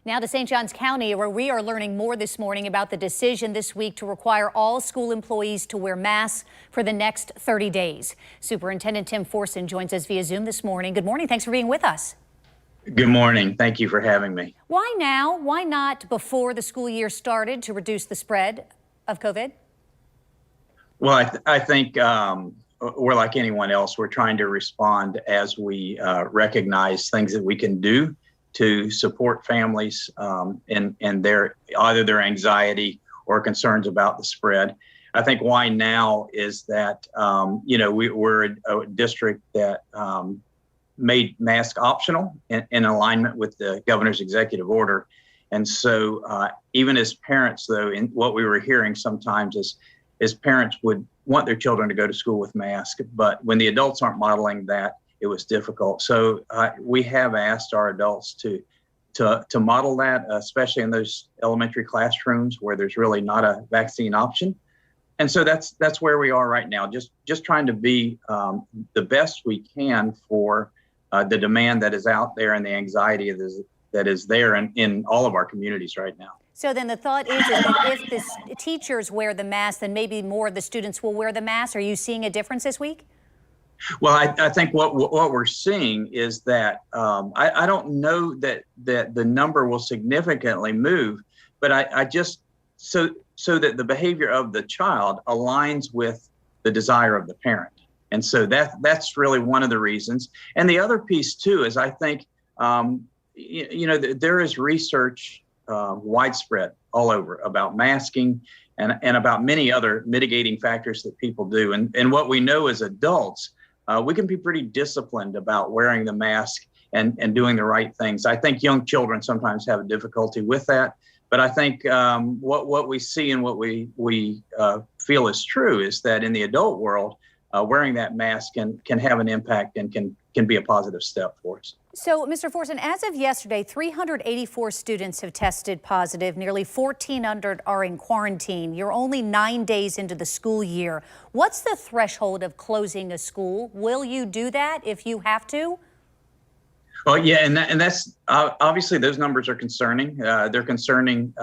Now to St. Johns County, where we are learning more this morning about the decision this week to require all school employees to wear masks for the next 30 days. Superintendent Tim Forson joins us via Zoom this morning. Good morning. Thanks for being with us. Good morning. Thank you for having me. Why now? Why not before the school year started to reduce the spread of COVID? Well, I think we're like anyone else. We're trying to respond as we recognize things that we can do to support families in either their anxiety or concerns about the spread. I think why now is that, we're a district that made mask optional in alignment with the governor's executive order. And so even as parents, though, in what we were hearing sometimes is parents would want their children to go to school with masks, but when the adults aren't modeling that, it was difficult. So we have asked our adults to model that, especially in those elementary classrooms where there's really not a vaccine option. And so that's where we are right now, just trying to be the best we can for the demand that is out there and the anxiety that is there in all of our communities right now. So then the thought is that if the teachers wear the mask, then maybe more of the students will wear the mask. Are you seeing a difference this week? Well, I think what we're seeing is that I don't know that the number will significantly move, but I just so that the behavior of the child aligns with the desire of the parent. And so that's really one of the reasons. And the other piece, too, is I think, there is research widespread all over about masking and about many other mitigating factors that people do. And what we know as adults, we can be pretty disciplined about wearing the mask and doing the right things. I think young children sometimes have a difficulty with that. But I think what we see and what we feel is true is that in the adult world, wearing that mask can have an impact and can be a positive step for us. So, Mr. Forson, as of yesterday, 384 students have tested positive. Nearly 1,400 are in quarantine. You're only 9 days into the school year. What's the threshold of closing a school? Will you do that if you have to? Well, yeah, and that's obviously those numbers are concerning. They're concerning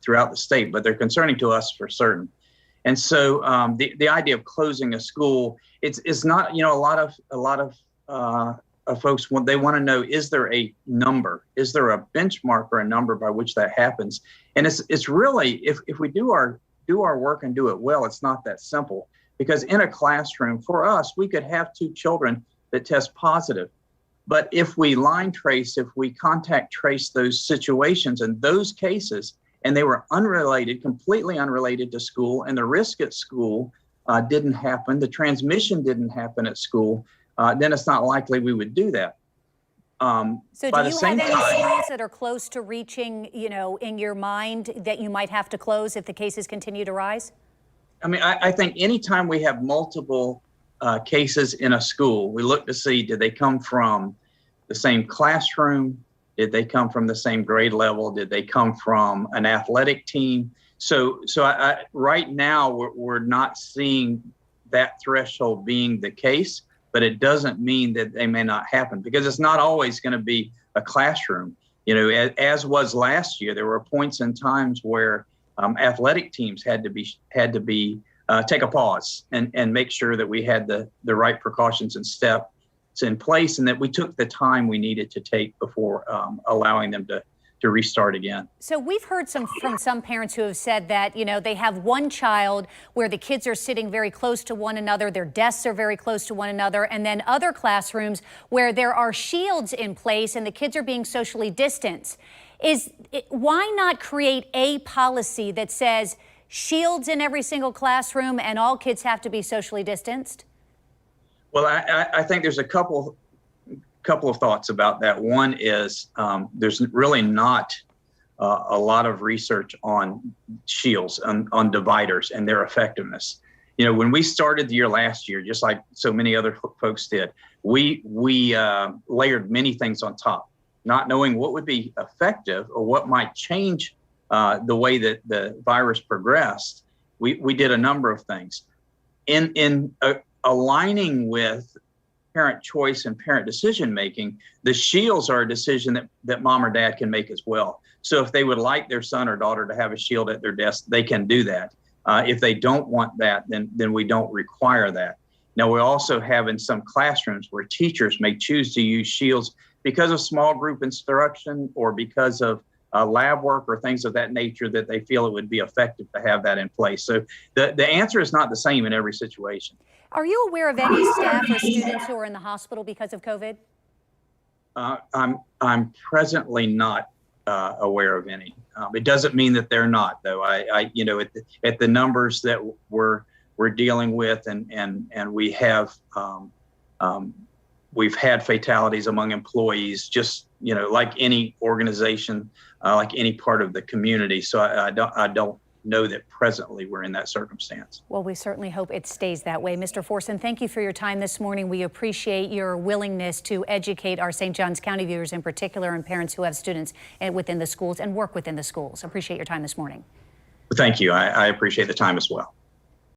throughout the state, but they're concerning to us for certain. And so the idea of closing a school, it's not, a lot of folks, when they want to know, is there a number? Is there a benchmark or a number by which that happens? And it's really, if we do our work and do it well, it's not that simple. Because in a classroom, for us, we could have 2 children that test positive. But if we line trace, if we contact trace those situations and those cases, and they were unrelated, completely unrelated to school, and the risk at school didn't happen, the transmission didn't happen at school, then it's not likely we would do that. So do you have any schools that are close to reaching, in your mind that you might have to close if the cases continue to rise? I mean, I think anytime we have multiple cases in a school, we look to see, did they come from the same classroom? Did they come from the same grade level? Did they come from an athletic team? So right now, we're not seeing that threshold being the case, but it doesn't mean that they may not happen, because it's not always going to be a classroom. As was last year, there were points and times where athletic teams had to be take a pause and make sure that we had the right precautions and steps in place, and that we took the time we needed to take before allowing them to restart again. So we've heard from some parents who have said that, they have one child where the kids are sitting very close to one another, their desks are very close to one another, and then other classrooms where there are shields in place and the kids are being socially distanced. Why not create a policy that says shields in every single classroom and all kids have to be socially distanced? Well, I think there's a couple of thoughts about that. One is there's really not a lot of research on shields, on dividers and their effectiveness. When we started the year last year, just like so many other folks did, we layered many things on top, not knowing what would be effective or what might change the way that the virus progressed. We did a number of things. In aligning with parent choice and parent decision making, the shields are a decision that mom or dad can make as well. So if they would like their son or daughter to have a shield at their desk, they can do that. If they don't want that, then we don't require that. Now, we also have in some classrooms where teachers may choose to use shields because of small group instruction or because of lab work or things of that nature that they feel it would be effective to have that in place. So the answer is not the same in every situation. Are you aware of any staff or students who are in the hospital because of COVID? I'm presently not aware of any. It doesn't mean that they're not, though. At the numbers that we're dealing with, and we have we've had fatalities among employees, just like any organization, like any part of the community. So I don't know that presently we're in that circumstance. Well, we certainly hope it stays that way. Mr. Forson, thank you for your time this morning. We appreciate your willingness to educate our St. Johns County viewers in particular and parents who have students within the schools and work within the schools. Appreciate your time this morning. Thank you. I appreciate the time as well.